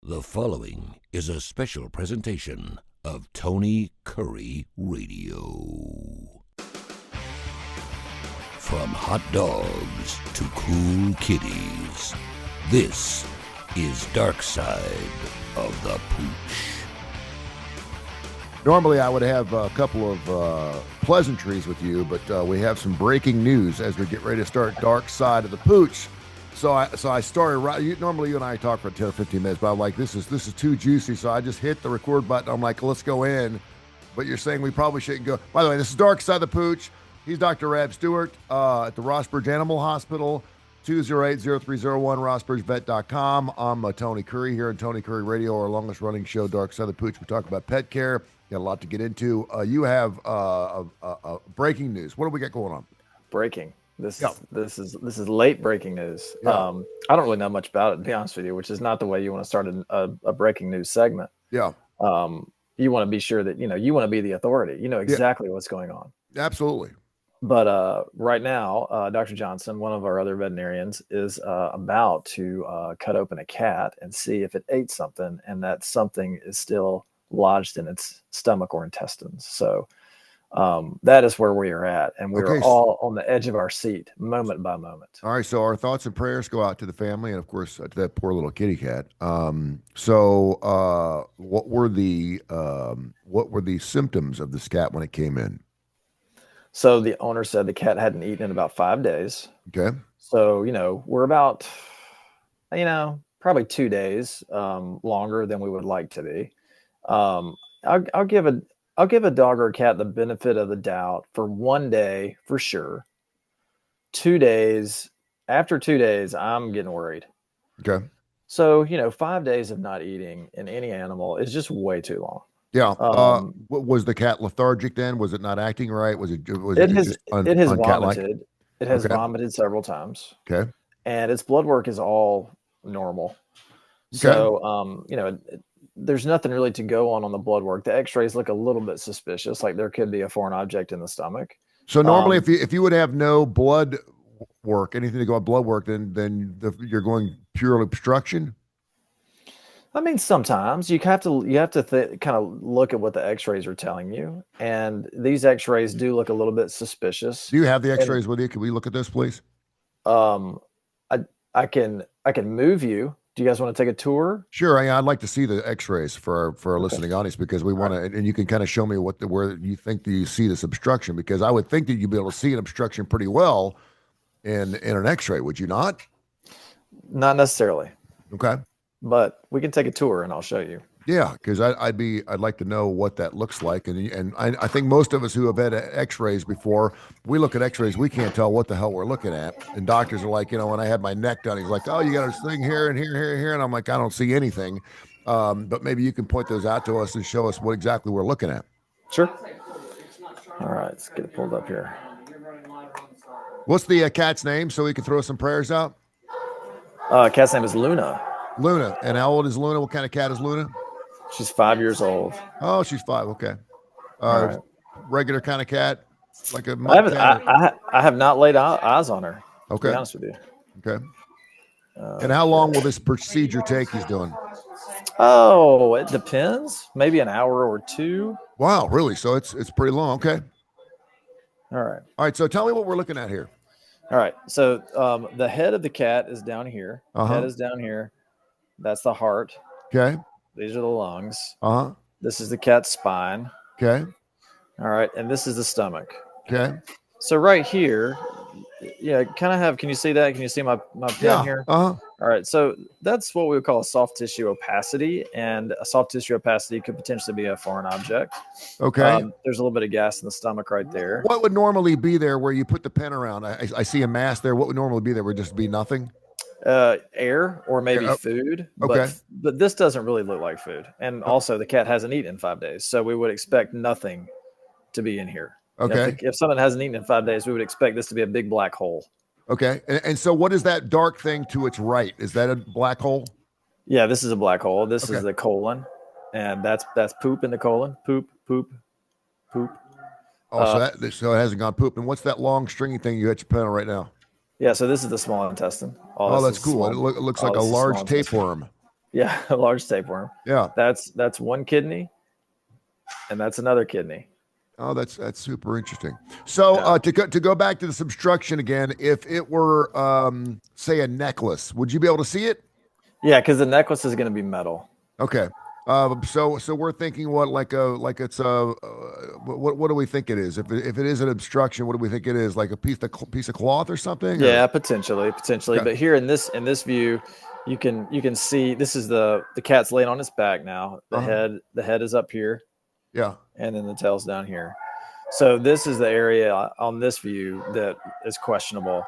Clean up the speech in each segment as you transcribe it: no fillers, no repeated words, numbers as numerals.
The following is a special presentation of Tony Curry Radio. From hot dogs to cool kitties, this is Darkside of the Pooch. Normally, I would have a couple of pleasantries with you, but we have some breaking news as we get ready to start Darkside of the Pooch. So I started right. Normally, you and I talk for 10 or 15 minutes, but I'm like, this is too juicy. So I just hit the record button. I'm like, let's go in. But you're saying we probably shouldn't go. By the way, this is Darkside of the Pooch. He's Dr. Rab Stewart at the Rossbridge Animal Hospital, 208-0301, rossbridgevet.com. I'm Tony Curry here on Tony Curry Radio, our longest running show, Darkside of the Pooch. We talk about pet care. Got a lot to get into. You have breaking news. What do we got going on? Breaking. This is late breaking news. Yeah. I don't really know much about it, to be honest with you, which is not the way you want to start a breaking news segment. Yeah. You want to be sure that you want to be the authority. You know exactly what's going on. Absolutely. But right now, Dr. Johnson, one of our other veterinarians, is about to cut open a cat and see if it ate something, and that something is still lodged in its stomach or intestines. So that is where we are at, and we're all on the edge of our seat, moment by moment. All right, so our thoughts and prayers go out to the family, and of course to that poor little kitty cat. So what were the symptoms of this cat when it came in? So the owner said the cat hadn't eaten in about 5 days. Okay. So we're about probably 2 days longer than we would like to be. I'll give a dog or a cat the benefit of the doubt for 1 day for sure. 2 days, after 2 days, I'm getting worried. Okay. So, 5 days of not eating in any animal is just way too long. Yeah. Was the cat lethargic then? Was it not acting right? It has vomited. It has vomited several times. Okay. And its blood work is all normal. Okay. So, there's nothing really to go on the blood work. The x-rays look a little bit suspicious, like there could be a foreign object in the stomach. So normally if you would have no blood work, anything to go on blood work, then you're going pure obstruction? I mean, sometimes you have to kind of look at what the x-rays are telling you. And these x-rays do look a little bit suspicious. Do you have the x-rays with you? Can we look at this, please? I can move you. Do you guys want to take a tour? Sure. I'd like to see the x-rays for our listening audience, because we want to, and you can kind of show me where you think that you see this obstruction, because I would think that you'd be able to see an obstruction pretty well in an x-ray. Would you not? Not necessarily. Okay. But we can take a tour and I'll show you. Yeah, because I'd like to know what that looks like, and I think most of us who have had x-rays before, we look at x-rays, we can't tell what the hell we're looking at, and doctors are like, when I had my neck done, he's like, oh, you got a thing here and here, and I'm like, I don't see anything, but maybe you can point those out to us and show us what exactly we're looking at. Sure. All right, let's get it pulled up here. What's the cat's name so we can throw some prayers out? Cat's name is Luna. Luna. And how old is Luna? What kind of cat is Luna? She's 5 years old. Oh, she's 5. Okay. Right. Regular kind of cat, like a. I have not laid eyes on her. Okay. To be honest with you. Okay. And how long will this procedure take? He's doing. Oh, it depends. Maybe an hour or two. Wow, really? So it's pretty long. Okay. All right. All right. So tell me what we're looking at here. All right. So the head of the cat is down here. Head is down here. That's the heart. Okay. These are the lungs. Uh-huh. This is the cat's spine. Okay. All right. And this is the stomach. Okay. So right here, can you see that? Can you see my pen here? Uh-huh. All right. So that's what we would call a soft tissue opacity. And a soft tissue opacity could potentially be a foreign object. Okay. There's a little bit of gas in the stomach right there. What would normally be there where you put the pen around? I see a mass there. What would normally be there? Would just be nothing? Air or maybe food. Okay. But this doesn't really look like food. And also the cat hasn't eaten in 5 days. So we would expect nothing to be in here. Okay. If someone hasn't eaten in 5 days, we would expect this to be a big black hole. Okay. And so what is that dark thing to its right? Is that a black hole? Yeah, this is a black hole. This is the colon. And that's poop in the colon. Poop. Oh, so it hasn't gone poop. And what's that long stringy thing you got your pen on right now? Yeah, so this is the small intestine. Oh, that's cool. It looks like a large tapeworm. Yeah, a large tapeworm. Yeah. That's one kidney, and that's another kidney. Oh, that's super interesting. So Yeah, to go back to the substruction again, if it were say a necklace, would you be able to see it? yeah, because the necklace is going to be metal. Okay. So we're thinking what like it's what do we think it is? If it is an obstruction, what do we think it is? Like a piece of cloth or something? Or Yeah, potentially. okay. But here in this view, you can see this is the cat's laying on its back now. Uh-huh. The head is up here, Yeah. and then the tail's down here. So this is the area on this view that is questionable.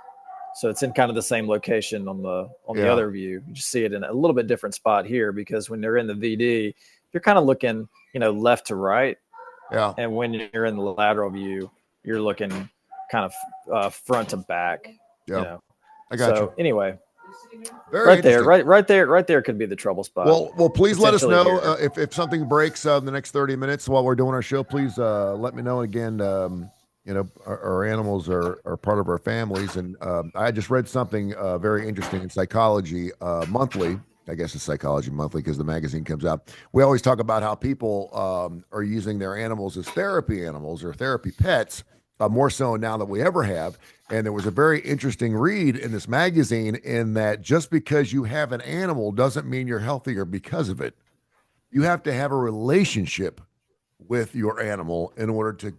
So it's in kind of the same location on the Yeah. other view. You just see it in a little bit different spot here because when they're in the VD, you're kind of looking, left to right, Yeah. and when you're in the lateral view, you're looking kind of front to back. You Yeah. know. I got you. So anyway, Very interesting. right there could be the trouble spot. Well, please let us Potentially know here. if something breaks in the next 30 minutes while we're doing our show. Please let me know. Again, our animals are part of our families, and I just read something very interesting in Psychology Monthly. I guess it's Psychology Monthly because the magazine comes out. We always talk about how people are using their animals as therapy animals or therapy pets, more so now than we ever have. And there was a very interesting read in this magazine in that just because you have an animal doesn't mean you're healthier because of it. You have to have a relationship with your animal in order to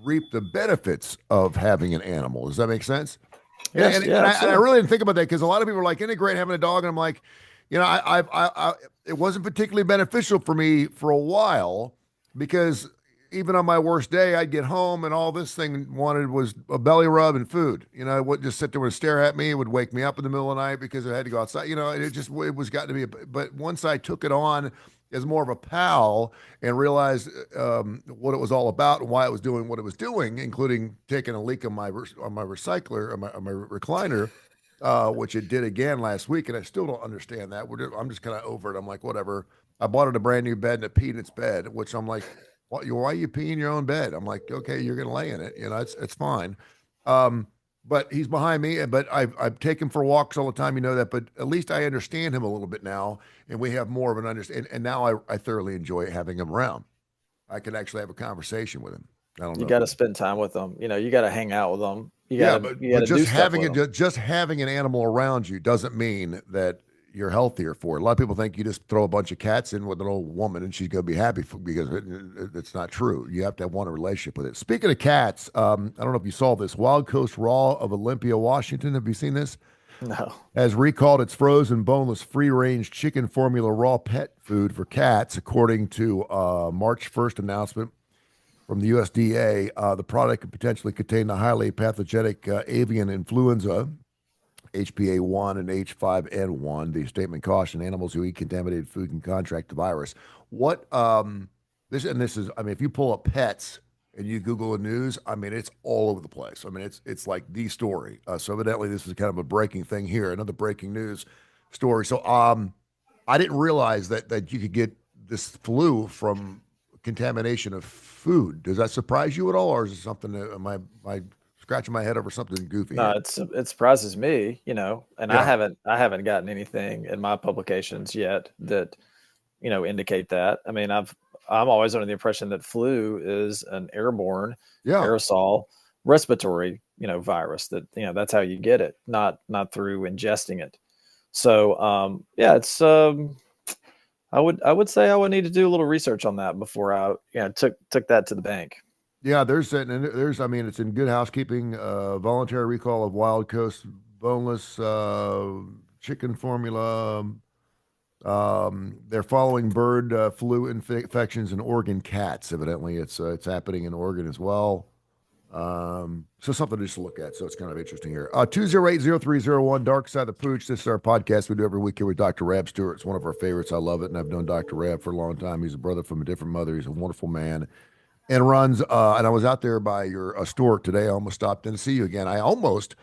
reap the benefits of having an animal. Does that make sense? And Yes, and, yeah, and, I, and I absolutely. really didn't think about that because a lot of people are like, "Isn't it great having a dog?" And I'm like, it wasn't particularly beneficial for me for a while because even on my worst day, I'd get home and all this thing wanted was a belly rub and food. It would just sit there and stare at me. It would wake me up in the middle of the night because I had to go outside. It was got to be. But once I took it on as more of a pal and realized what it was all about and why it was doing what it was doing, including taking a leak on my recycler, on my recliner, which it did again last week, and I still don't understand that. I'm just kind of over it. I'm like, whatever. I bought it a brand new bed and it peed in its bed, which I'm like, why are you peeing in your own bed? I'm like, okay, you're gonna lay in it. It's fine. Um, but he's behind me, but I've taken him for walks all the time. You know that, but at least I understand him a little bit now, and we have more of an understand. And now I thoroughly enjoy having him around. I can actually have a conversation with him. I don't You know got if to you, spend time with them. You got to hang out with them. yeah, You got but to do just stuff having with it, them. just having an animal around you doesn't mean that you're healthier for it. A lot of people think you just throw a bunch of cats in with an old woman and she's going to be happy because it's not true. You have to want a relationship with it. Speaking of cats, I don't know if you saw this. Wild Coast Raw of Olympia, Washington. Have you seen this? No. Has recalled its frozen, boneless, free-range chicken formula raw pet food for cats, according to March 1st announcement from the USDA. The product could potentially contain the highly pathogenic avian influenza, HPA1 and H5N1. The statement cautioned animals who eat contaminated food can contract the virus. What this is, I mean, if you pull up pets and you Google the news, I mean, it's all over the place. I mean, it's like the story. So evidently, this is kind of a breaking thing here, another breaking news story. So I didn't realize that you could get this flu from contamination of food. Does that surprise you at all, or is it something that am I scratching my head over something goofy No, here? it surprises me, and Yeah. I haven't gotten anything in my publications yet that, indicate that. I mean, I'm always under the impression that flu is an airborne Yeah. aerosol respiratory, virus that, that's how you get it, not through ingesting it. So, yeah, it's I would say I would need to do a little research on that before I, took that to the bank. Yeah, I mean, it's in Good Housekeeping, voluntary recall of Wild Coast boneless chicken formula. They're following bird flu infections in Oregon cats. Evidently, it's happening in Oregon as well. So something just to look at. So it's kind of interesting here. 208-0301, Dark Side of the Pooch. This is our podcast we do every week here with Dr. Rab Stewart. It's one of our favorites. I love it, and I've known Dr. Rab for a long time. He's a brother from a different mother. He's a wonderful man and runs. And I was out there by your store today. I almost stopped in to see you again. I almost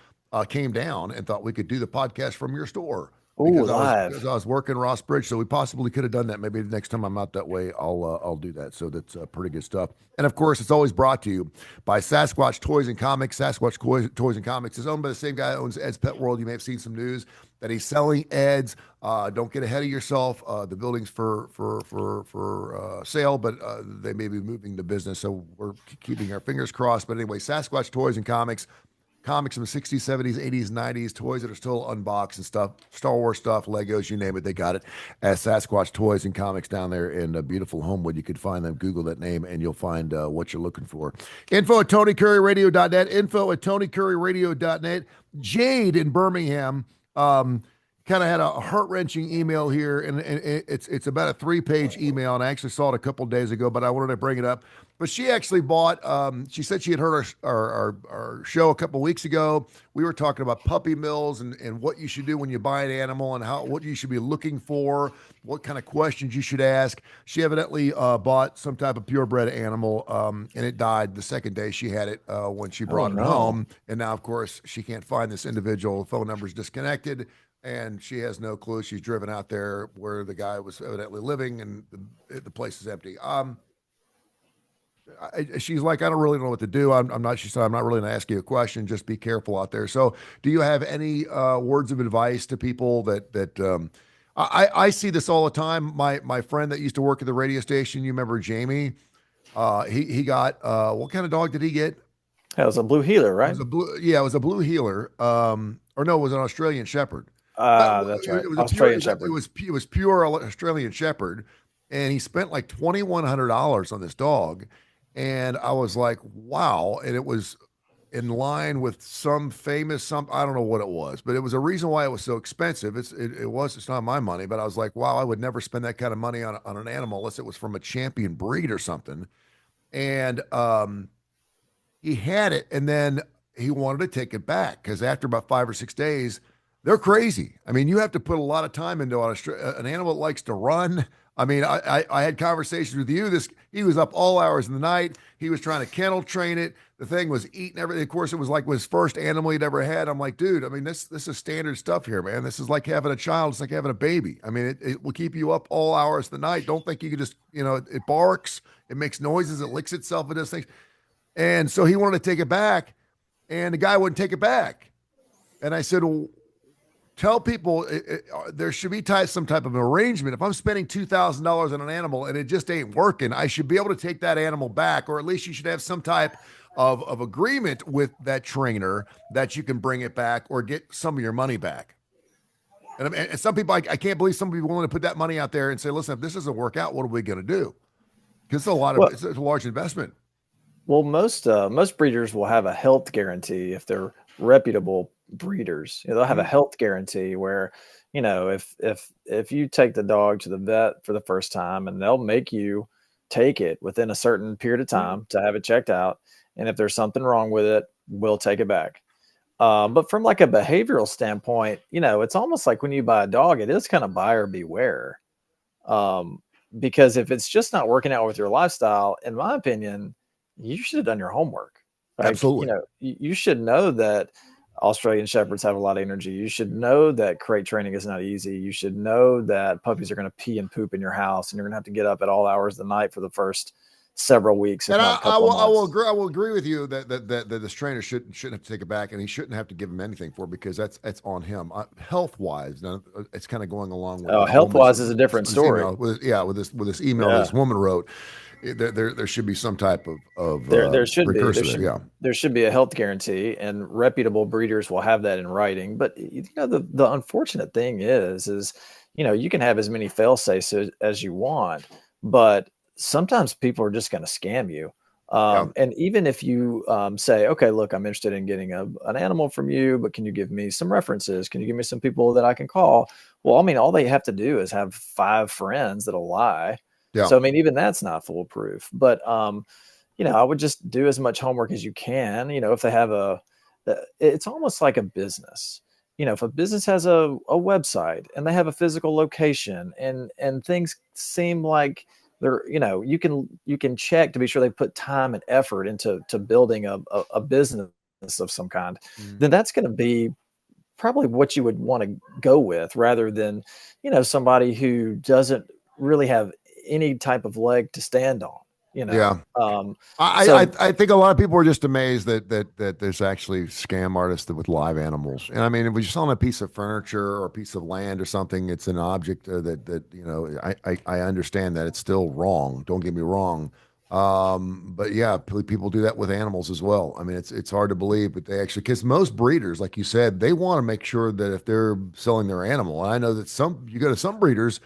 came down and thought we could do the podcast from your store. Ooh, because live. I was working Ross Bridge, so we possibly could have done that. Maybe the next time I'm out that way, I'll do that. So that's pretty good stuff. And of course, it's always brought to you by Sasquatch Toys and Comics. Sasquatch Toys and Comics is owned by the same guy that owns Ed's Pet World. You may have seen some news that he's selling Ed's. Don't get ahead of yourself. The building's for sale, but they may be moving the business, so we're keeping our fingers crossed. But anyway, Sasquatch Toys and Comics. Comics from the 60s, 70s, 80s, 90s, toys that are still unboxed and stuff, Star Wars stuff, Legos, you name it, they got it at Sasquatch Toys and Comics down there in beautiful Homewood. You could find them, Google that name, and you'll find what you're looking for. Info at TonyCurryRadio.net, info at TonyCurryRadio.net. Jade in Birmingham kind of had a heart-wrenching email here, and it's about a 3-page email, and I actually saw it a couple days ago, but I wanted to bring it up. But she actually bought, she said she had heard our show a couple weeks ago. We were talking about puppy mills and what you should do when you buy an animal and what you should be looking for, what kind of questions you should ask. She evidently bought some type of purebred animal, and it died the second day she had it when she brought it home. And now, of course, she can't find this individual. The phone number's disconnected, and she has no clue. She's driven out there where the guy was evidently living, and the place is empty. She's like, I don't really know what to do. She said, I'm not really going to ask you a question. Just be careful out there. So do you have any words of advice to people that I see this all the time. My friend that used to work at the radio station, you remember Jamie? He got, what kind of dog did he get? That was a blue healer, right? It was a blue healer. Or no, it was an Australian Shepherd. That's right. It was Australian Shepherd. It was pure Australian Shepherd. And he spent like $2,100 on this dog. And I was like, wow. And it was in line with some famous, I don't know what it was, but it was a reason why it was so expensive. It's not my money, but I was like, wow, I would never spend that kind of money on an animal unless it was from a champion breed or something. And he had it, and then he wanted to take it back because after about 5 or 6 days, they're crazy. I mean, you have to put a lot of time into an animal that likes to run. I mean, I had conversations with you. He was up all hours of the night. He was trying to kennel train it. The thing was eating everything. Of course, it was like his first animal he'd ever had. I'm like, dude, I mean, this is standard stuff here, man. This is like having a child. It's like having a baby. I mean, it will keep you up all hours of the night. Don't think you can just, it barks, it makes noises, it licks itself, it does things. And so he wanted to take it back, and the guy wouldn't take it back. And I said, well, tell people there should be some type of arrangement. If I'm spending $2,000 on an animal and it just ain't working, I should be able to take that animal back, or at least you should have some type of agreement with that trainer that you can bring it back or get some of your money back. And some people, I can't believe somebody willing to put that money out there and say, listen, if this doesn't work out, what are we going to do? Because it's a large investment. Well, most breeders will have a health guarantee if they're reputable breeders. They'll have a health guarantee where, if you take the dog to the vet for the first time, and they'll make you take it within a certain period of time to have it checked out. And if there's something wrong with it, we'll take it back. But from like a behavioral standpoint, it's almost like when you buy a dog, it is kind of buyer beware. Because if it's just not working out with your lifestyle, in my opinion, you should have done your homework. Absolutely. You should know that Australian Shepherds have a lot of energy. You should know that crate training is not easy. You should know that puppies are going to pee and poop in your house, and you're going to have to get up at all hours of the night for the first several weeks. And I will agree with you that this trainer shouldn't have to take it back, and he shouldn't have to give him anything for it, because that's on him. Health wise, it's kind of going along with health wise is a different story. With this email this woman wrote. There should be some type of there should be a health guarantee, and reputable breeders will have that in writing. But the unfortunate thing is you can have as many fail safes as you want, but sometimes people are just going to scam you. And even if you say, okay, look, I'm interested in getting an animal from you, but can you give me some references? Can you give me some people that I can call? Well, I mean, all they have to do is have 5 friends that'll lie. Yeah. So, I mean, even that's not foolproof, but, I would just do as much homework as you can. If they have it's almost like a business. If a business has a website and they have a physical location and things seem like they're, you can check to be sure they put time and effort into building a business of some kind, then that's going to be probably what you would want to go with, rather than, somebody who doesn't really have any type of leg to stand on, Yeah. so I think a lot of people are just amazed that there's actually scam artists with live animals. And I mean, if you're selling a piece of furniture or a piece of land or something, it's an object I understand that it's still wrong. Don't get me wrong. But yeah, people do that with animals as well. I mean, it's hard to believe, but they actually, because most breeders, like you said, they want to make sure that if they're selling their animal, and I know that you go to some breeders,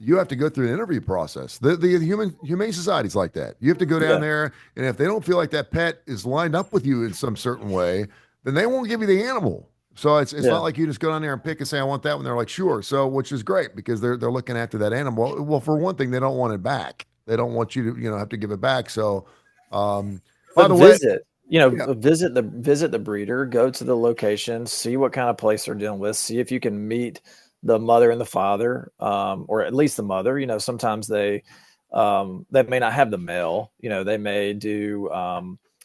you have to go through an interview process. The humane societies like that. You have to go down yeah, there, and if they don't feel like that pet is lined up with you in some certain way, then they won't give you the animal. So it's yeah. not like you just go down there and pick and say I want that one. They're like sure. So which is great because they're looking after that animal. Well, for one thing, they don't want it back. They don't want you to have to give it back. So, by But the way, visit, yeah, visit the breeder, go to the location, see what kind of place they're dealing with, see if you can meet the mother and the father, or at least the mother. Sometimes they may not have the male. They may do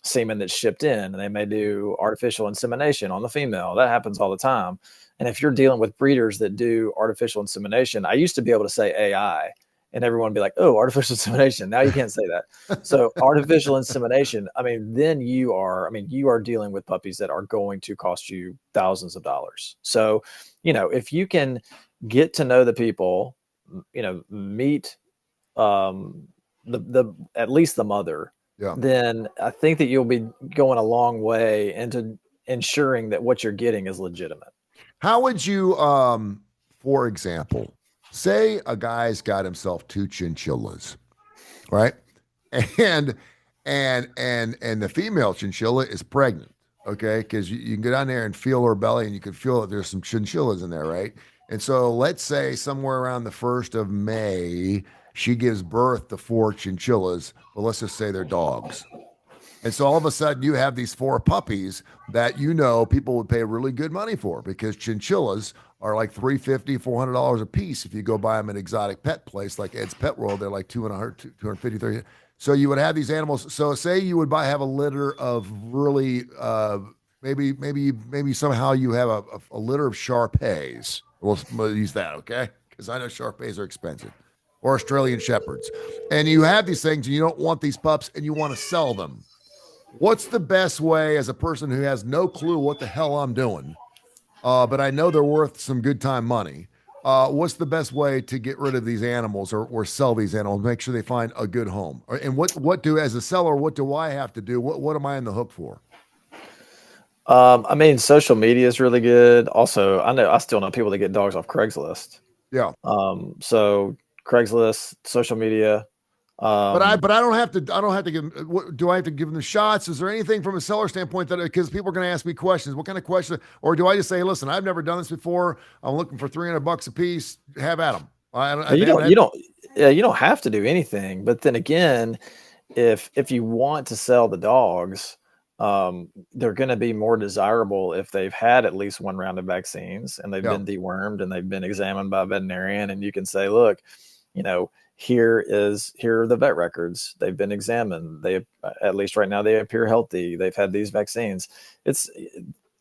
semen that's shipped in, and they may do artificial insemination on the female. That happens all the time. And if you're dealing with breeders that do artificial insemination, I used to be able to say AI, and everyone would be like, "Oh, artificial insemination." Now you can't say that. So artificial insemination, then you are dealing with puppies that are going to cost you thousands of dollars. So, if you can get to know the people, meet the at least the mother, yeah. then I think that you'll be going a long way into ensuring that what you're getting is legitimate. How would you, for example, say a guy's got himself two chinchillas, right? And and the female chinchilla is pregnant, okay? Because you can go down there and feel her belly, and you can feel that there's some chinchillas in there, right? And so let's say somewhere around the 1st of May, she gives birth to four chinchillas, but let's just say they're dogs. And so all of a sudden you have these four puppies that people would pay really good money for because chinchillas are like $350, $400 a piece. If you go buy them at an exotic pet place like Ed's Pet World, they're like 250, 30. So you would have these animals. So say you would have a litter of really maybe somehow you have a litter of Shar Peis. We'll use that, okay? Because I know Shar Peis are expensive. Or Australian Shepherds. And you have these things and you don't want these pups and you want to sell them. What's the best way as a person who has no clue what the hell I'm doing, but I know they're worth some good time money? What's the best way to get rid of these animals or sell these animals, make sure they find a good home? And as a seller, what do I have to do? What am I in the hook for? Social media is really good. Also, I still know people that get dogs off Craigslist. Yeah. So Craigslist, social media. But I don't have to give them. Do I have to give them the shots? Is there anything from a seller standpoint that because people are going to ask me questions? What kind of questions? Or do I just say, listen, I've never done this before. I'm looking for $300 a piece. Have at them. You don't have to do anything. But then again, if you want to sell the dogs, they're going to be more desirable if they've had at least one round of vaccines and they've been dewormed and they've been examined by a veterinarian. And you can say, look, here are the vet records. They've been examined. At least right now, they appear healthy. They've had these vaccines.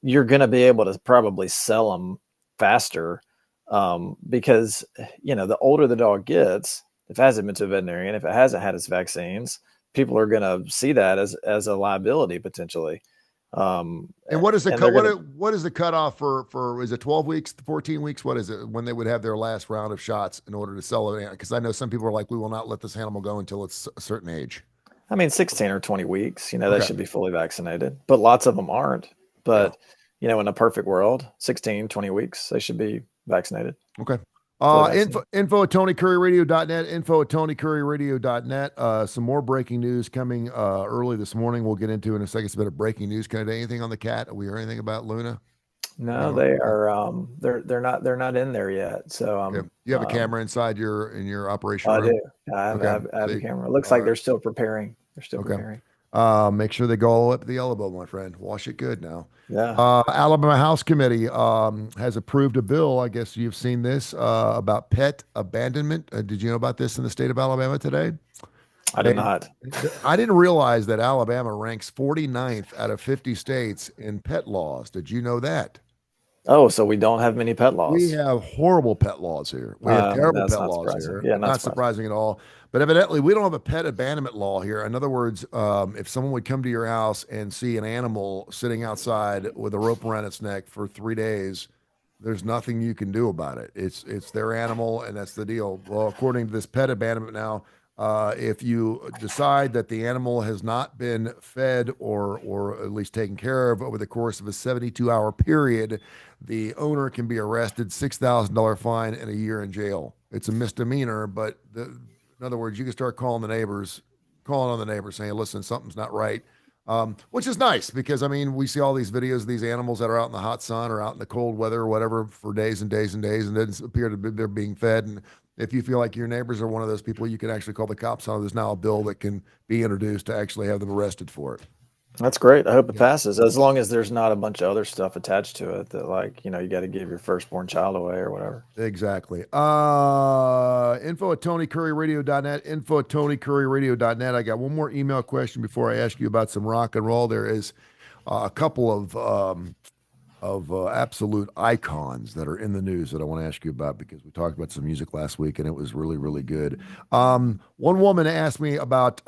You're going to be able to probably sell them faster, because, the older the dog gets, if it hasn't been to a veterinarian, if it hasn't had its vaccines, people are going to see that as a liability potentially. And what is what is the cutoff for is it 12 weeks, 14 weeks? What is it when they would have their last round of shots in order to sell it? Because I know some people are like, we will not let this animal go until it's a certain age. 16 or 20 weeks, they should be fully vaccinated, but lots of them aren't. But, in a perfect world, 16, 20 weeks, they should be vaccinated. Okay. Info at TonyCurryRadio.net, info at TonyCurryRadio.net. Some more breaking news coming early this morning. We'll get into in a second. It's a bit of breaking news. Can I do anything on the cat? Have we heard anything about Luna? No, they are. They're not in there yet. So okay. You have a camera inside your operation room? I do. I have a camera. It looks like they're still preparing. Preparing. Make sure they go all the way up to the elbow, my friend. Wash it good now. Yeah. Alabama House Committee has approved a bill. I guess you've seen this about pet abandonment. Did you know about this in the state of Alabama today? I did not. I didn't realize that Alabama ranks 49th out of 50 states in pet laws. Did you know that? Oh, so we don't have many pet We laws. have horrible pet laws here. We have terrible That's pet not laws surprising. here. Yeah, not Not surprising. surprising at all. But evidently, we don't have a pet abandonment law here. In other words, if someone would come to your house and see an animal sitting outside with a rope around its neck for 3 days, there's nothing you can do about it. It's their animal, and that's the deal. Well, according to this pet abandonment now, if you decide that the animal has not been fed or at least taken care of over the course of a 72-hour period, the owner can be arrested, $6,000 fine, and a year in jail. It's a misdemeanor, but in other words, you can start calling on the neighbors, saying, "Listen, something's not right." Which is nice because I mean, we see all these videos of these animals that are out in the hot sun or out in the cold weather or whatever for days and days and days, and it doesn't appear to be they're being fed. And if you feel like your neighbors are one of those people, you can actually call the cops on it. There's now a bill that can be introduced to actually have them arrested for it. That's great. I hope it Yeah. passes, as long as there's not a bunch of other stuff attached to it that, like, you got to give your firstborn child away or whatever. Exactly. Info at TonyCurryRadio.net. Info at TonyCurryRadio.net. I got one more email question before I ask you about some rock and roll. There is a couple of absolute icons that are in the news that I want to ask you about because we talked about some music last week and it was really, really good. One woman asked me about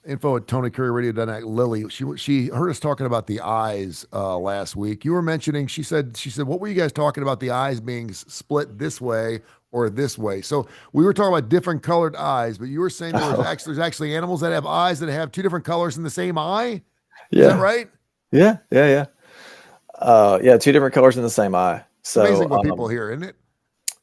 info at TonyCurryRadio.net. Lily, she heard us talking about the eyes last week. You were mentioning, she said, what were you guys talking about? The eyes being split this way or this way. So we were talking about different colored eyes, but you were saying there's actually animals that have eyes that have two different colors in the same eye. Is that Yeah. right? Yeah. Yeah. Yeah. Yeah. Two different colors in the same eye. It's amazing So, what people hear, isn't it?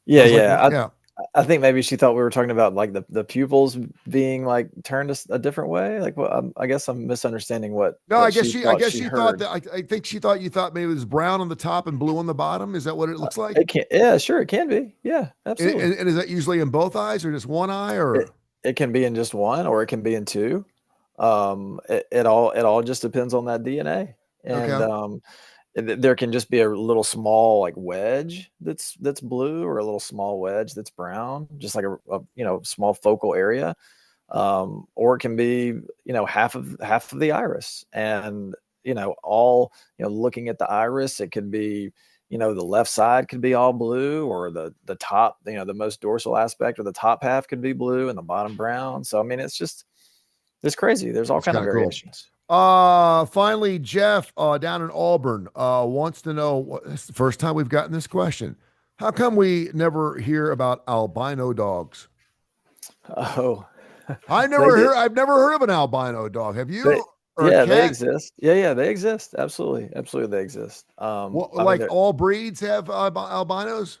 yeah. Sounds like, Yeah. yeah. I think maybe she thought we were talking about like the pupils being like turned a different way. Like, well, I guess I'm misunderstanding No, what she I thought guess she she thought heard. that. I think she thought you thought maybe it was brown on the top and blue on the bottom. Is that what it looks like? It can, yeah, sure, it can be. Yeah, And, absolutely. and is that usually in both eyes or just one eye? It Or it can be in just one, or it can be in two. It all just depends on that DNA, and okay, there can just be a little small like wedge that's blue, or a little small wedge that's brown, just like a small focal area, or it can be half of the iris, and all looking at the iris, it could be the left side could be all blue, or the top, the most dorsal aspect or the top half could be blue and the bottom brown. So I mean, it's crazy. There's all that's kind of kind of cool. variations. Finally, Jeff down in Auburn wants to know. It's the first time we've gotten this question. How come we never hear about albino dogs? Oh, I they never get hear. I've never heard of an albino dog. Have they you? Or a yeah, they cat? exist. Yeah, they exist. Absolutely, they exist. What, I mean, like all breeds have albinos?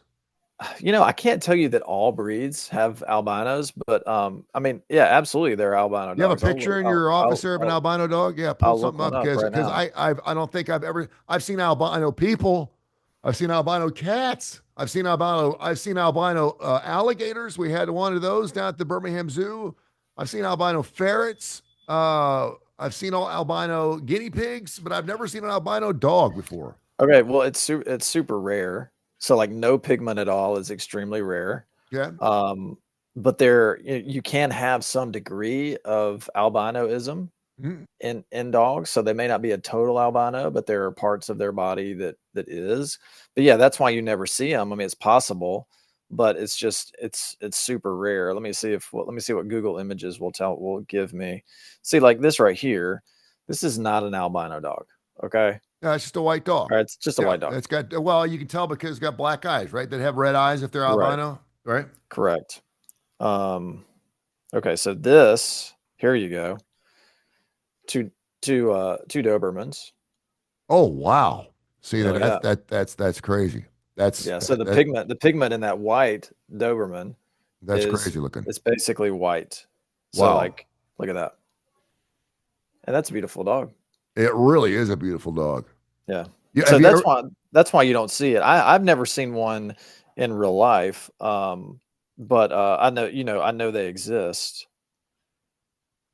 I can't tell you that all breeds have albinos, but I mean, yeah, absolutely, there are albino You have a dogs. picture in your office there of an albino dog? Yeah, pull I'll look something up one up because right now. I don't think I've seen albino people. I've seen albino cats. I've seen albino alligators. We had one of those down at the Birmingham Zoo. I've seen albino ferrets. I've seen all albino guinea pigs, but I've never seen an albino dog before. Okay, well, it's super rare. So like no pigment at all is extremely rare. Yeah. Um, but you can have some degree of albinoism Mhm. in dogs, so they may not be a total albino, but there are parts of their body that is. But yeah, that's why you never see them. I mean, it's possible, but it's super rare. Let me see what Google Images will give me. See, like this right here, this is not an albino dog. Okay, Yeah, it's just a white dog. all right, it's just a Yeah, white dog. it's got well, you can tell because it's got black eyes, right? That have red eyes if they're Right, albino, right? correct. Um, okay, so this here you go. Two two Dobermans. Oh wow! See Yeah, look at that. that's crazy. That's Yeah, so that the pigment in that white Doberman that's is crazy looking. it's basically white. So Wow, like, look at that. And that's a beautiful dog. it really is a beautiful dog. Yeah. Yeah, So have you ever? that's why you don't see it. I've never seen one in real life. But I know they exist.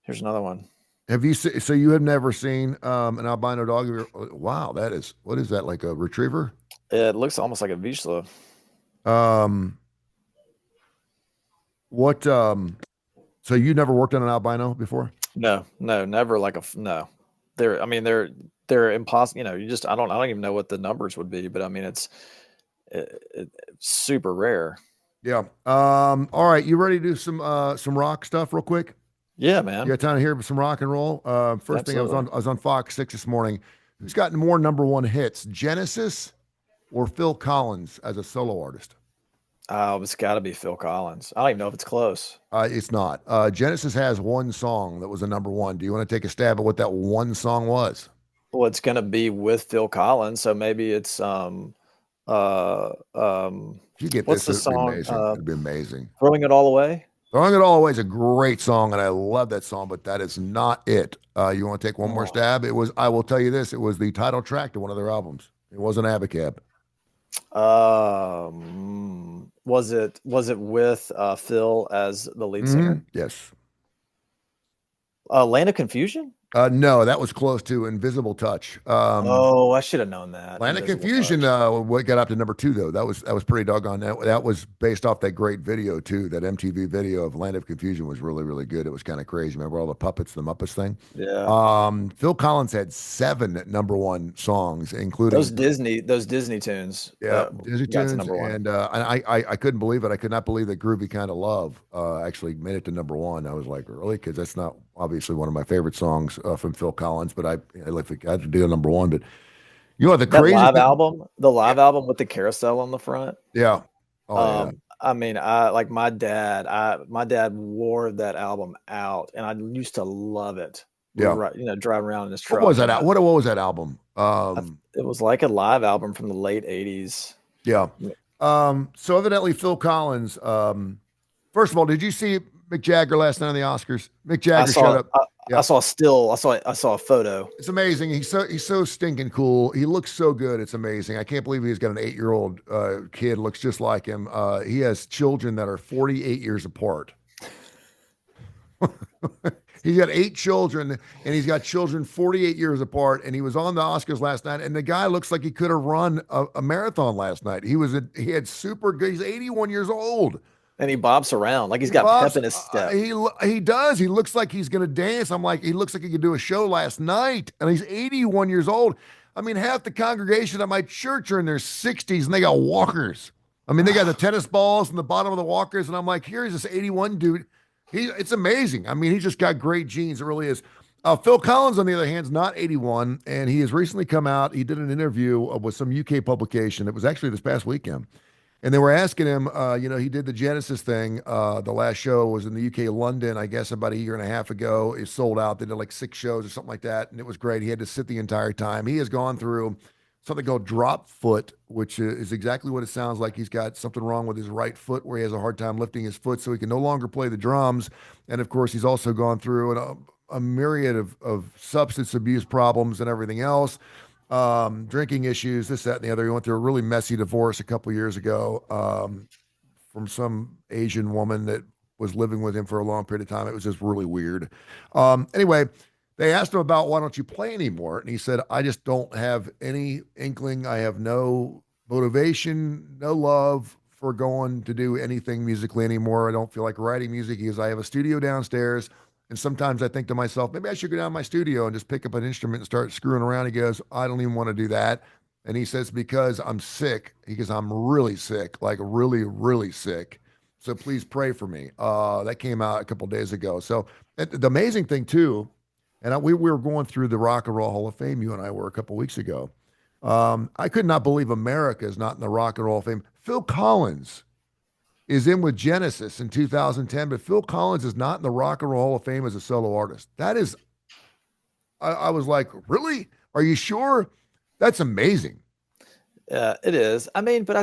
Here's another one. Have you so you have never seen an albino dog? Wow, that is what is that like a retriever? It looks almost like a Vizsla. Um, what so you never worked on an albino before? No, never like no. I mean, they're impossible. You know, I don't even know what the numbers would be, but I mean, it's super rare. Yeah. All right, you ready to do some rock stuff real quick? Yeah, You man, got time to hear some rock and roll? First thing absolutely. I was on Fox 6 this morning. Who's gotten more number one hits, Genesis or Phil Collins as a solo artist? It's got to be Phil Collins. I don't even know if it's close. It's not. Genesis has one song that was a number one. Do you want to take a stab at what that one song was? Well, it's going to be with Phil Collins, so maybe it's uh um If you get what's this, the it'd be song? amazing. It'd be amazing. Throwing It All Away. Throwing It All Away is a great song, and I love that song, but that is not it. You want to take one more Oh. stab? It was, I will tell you this, it was the title track to one of their albums. It wasn't Abacab. Was it with Phil as the lead Hmm. singer? Yes. Land of Confusion? No, that was close to Invisible Touch. Oh, I should have known that. Land of Invisible Confusion, Touch. what got up to number two though? That was pretty doggone. That was based off that great video too. That MTV video of Land of Confusion was really really good. It was kind of crazy. Remember all the puppets, the Muppets thing? Yeah. Phil Collins had seven number one songs, including Those Disney tunes yeah Disney got to tunes, number one. and I couldn't believe it. I could not believe that Groovy Kind of Love actually made it to number one. I was like, really? Because that's not obviously one of my favorite songs from Phil Collins, but I like I had to do number one, but. You know the That crazy live thing? album, the Yeah, live album with the carousel on the front. yeah. Oh yeah, I mean, I like my dad wore that album out, and I used to love it. We yeah. were, driving around in his What was truck, that? and What was that album? it was like a live album from the late '80s. Yeah. So evidently Phil Collins. First of all, did you see Mick Jagger last night on the Oscars? Mick I Jagger showed saw, up. I, I Yeah, saw a still, I saw a photo. it's amazing. He's so stinking cool. He looks so good. It's amazing. I can't believe he's got an 8-year-old kid looks just like him. He has children that are 48 years apart. He's got 8 children, and he's got children 48 years apart. And he was on the Oscars last night, and the guy looks like he could have run a marathon last night. He had super good. He's 81 years old. And he bobs around like he's He got pep bobs. in his step. He does. He looks like he's gonna dance. I'm like, he looks like he could do a show last night, and he's 81 years old. I mean, half the congregation at my church are in their 60s, and they got walkers. I mean, they got the tennis balls in the bottom of the walkers, and I'm like, here's this 81 dude. It's amazing. I mean, he's just got great genes. It really is. Phil Collins, on the other hand, is not 81, and he has recently come out. He did an interview with some UK publication. It was actually this past weekend. And they were asking him, he did the Genesis thing. The last show was in the UK, London, I guess about a year and a half ago. It sold out. They did like 6 shows or something like that. And it was great. He had to sit the entire time. He has gone through something called drop foot, which is exactly what it sounds like. He's got something wrong with his right foot where he has a hard time lifting his foot, so he can no longer play the drums. And of course, he's also gone through a myriad of substance abuse problems and everything else, drinking issues, this, that, and the other. He went through a really messy divorce a couple years ago from some Asian woman that was living with him for a long period of time. It was just really weird. Anyway, they asked him about why don't you play anymore, and he said, "I just don't have any inkling. I have no motivation, no love for going to do anything musically anymore. I don't feel like writing music." He goes, "I have a studio downstairs. And sometimes I think to myself, maybe I should go down to my studio and just pick up an instrument and start screwing around." He goes, "I don't even want to do that." And he says, "Because I'm sick." He goes, "I'm really sick, like really, really sick. So please pray for me." That came out a couple of days ago. So the amazing thing too, and we were going through the Rock and Roll Hall of Fame. You and I were a couple of weeks ago. I could not believe America is not in the Rock and Roll Hall of Fame. Phil Collins is in with Genesis in 2010, but Phil Collins is not in the Rock and Roll Hall of Fame as a solo artist. That is, I was like, really? Are you sure? That's amazing. It is. I mean, but I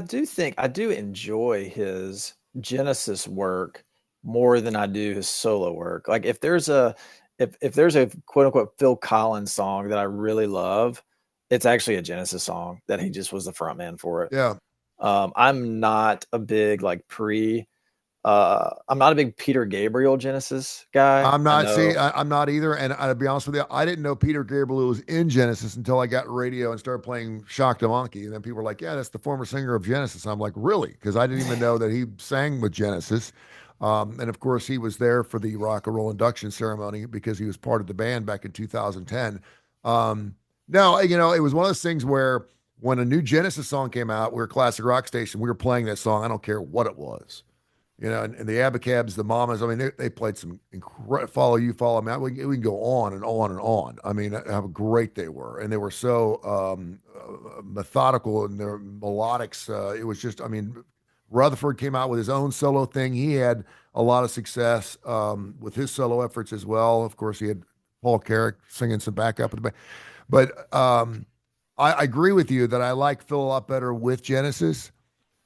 do enjoy his Genesis work more than I do his solo work. Like if there's a quote unquote Phil Collins song that I really love, it's actually a Genesis song that he just was the front man for it. Yeah. I'm not a big I'm not a big Peter Gabriel Genesis guy. I'm I not, see, know. I'm not either. And I'll be honest with you, I didn't know Peter Gabriel was in Genesis until I got radio and started playing Shock the Monkey. And then people were like, yeah, that's the former singer of Genesis. I'm like, really? Because I didn't even know that he sang with Genesis. And of course, he was there for the rock and roll induction ceremony because he was part of the band back in 2010. No, it was one of those things where when a new Genesis song came out, we were a classic rock station. We were playing that song. I don't care what it was. And the Abacabs, the Mamas, I mean, they played some incredible Follow You, Follow Me. We can go on and on and on. I mean, how great they were. And they were so methodical in their melodics. It was just, I mean, Rutherford came out with his own solo thing. He had a lot of success with his solo efforts as well. Of course, he had Paul Carrick singing some backup at the back. But I agree with you that I like Phil a lot better with Genesis.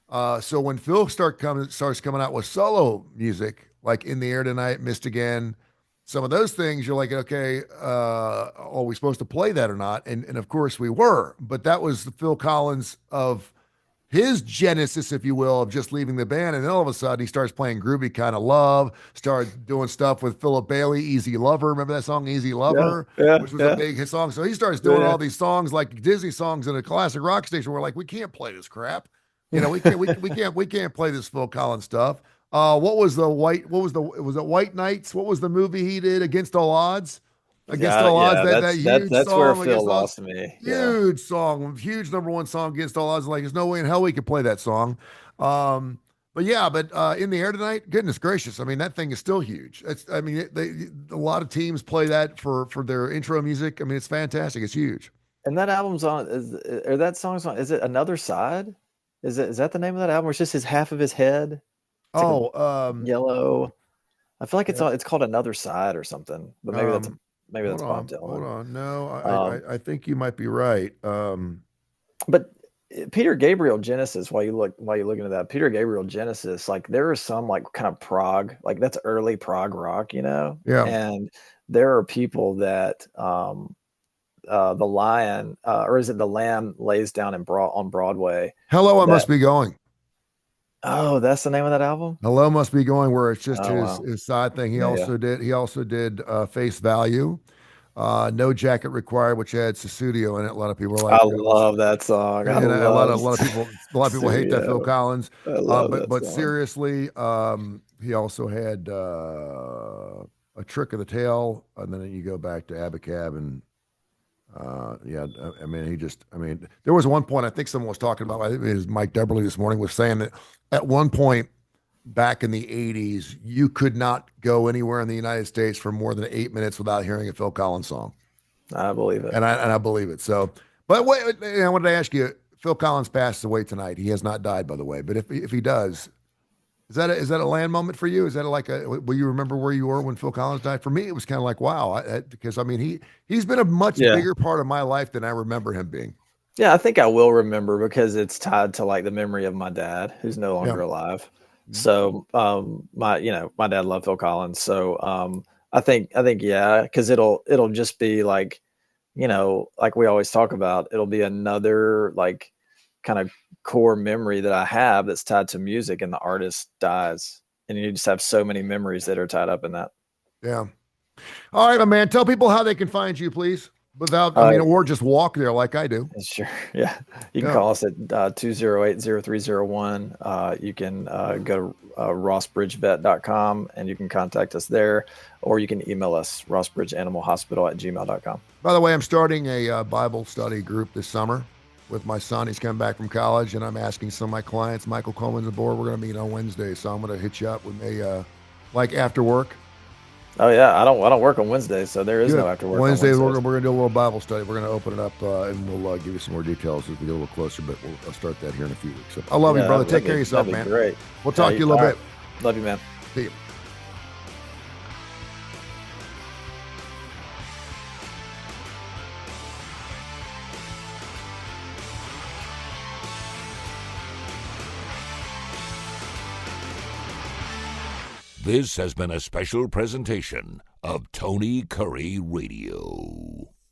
So when Phil starts coming out with solo music, like In the Air Tonight, Missed Again, some of those things, you're like, okay, are we supposed to play that or not? And of course we were, but that was the Phil Collins of his genesis, if you will, of just leaving the band. And then all of a sudden he starts playing Groovy Kind of Love, started doing stuff with Philip Bailey, Easy Lover. Remember that song, Easy Lover, which was a big hit song. So he starts doing all these songs like Disney songs in a classic rock station. We're like, we can't play this crap. We can't play this Phil Collins stuff. Was it White Nights? What was the movie he did, Against All Odds? Against All Odds, that huge that's song. where Phil lost me. Huge song, huge number 1 song, Against All Odds. Like, there's no way in hell we could play that song. But In the Air Tonight, goodness gracious. I mean, that thing is still huge. A lot of teams play that for their intro music. I mean, it's fantastic. It's huge. And that album's on, or that song's on, is it Another Side? Is that the name of that album? Or it's just half of his head? It's yellow. I feel like it's called Another Side or something. But maybe that's Bob Dylan. Hold on, no, I think you might be right. But Peter Gabriel Genesis, while you're looking at that, Peter Gabriel Genesis, like there are some like kind of prog, like that's early prog rock, Yeah. And there are people that the lion, or is it the lamb, lays down on Broadway. Hello, I Must Be Going. Oh, that's the name of that album. Hello, Must Be Going, where it's just his side thing. He also did Face Value, No Jacket Required, which had Sussudio in it. A lot of people are like, I love that song. And a lot of people hate that Phil Collins. But song. Seriously, he also had A Trick of the Tail, and then you go back to Abacab and. There was one point, I think someone was talking about, I think it was Mike Deberly this morning, was saying that at one point back in the 80s, you could not go anywhere in the United States for more than 8 minutes without hearing a Phil Collins song. I believe it. And I believe it. So, but wait, I wanted to ask you, Phil Collins passed away tonight. He has not died, by the way, but if he does, is that a land moment for you? Is that will you remember where you were when Phil Collins died? For me, it was kind of like, wow, because I mean, he's been a much bigger part of my life than I remember him being. Yeah, I think I will remember because it's tied to like the memory of my dad, who's no longer alive. So, my dad loved Phil Collins. So, I think, yeah, because it'll just be like, like we always talk about, it'll be another like kind of core memory that I have that's tied to music, and the artist dies, and you just have so many memories that are tied up in that. Yeah. All right, my man. Tell people how they can find you, please. Or just walk there like I do. Sure. Yeah. You can call us at 208-0301. You can go to rossbridgevet.com and you can contact us there, or you can email us, rossbridgeanimalhospital@gmail.com. By the way, I'm starting a Bible study group this summer with my son. He's coming back from college, and I'm asking some of my clients, Michael Coleman's aboard. We're going to meet on Wednesday, so I'm going to hit you up. We may, like after work. Oh yeah, I don't work on Wednesdays, so there is no after work. Wednesdays we're going to do a little Bible study. We're going to open it up, and we'll give you some more details as we get a little closer. But we'll start that here in a few weeks. So I love you, brother. Take care of yourself, man. Great. We'll talk to you a little bit. Love you, man. See you. This has been a special presentation of Tony Curry Radio.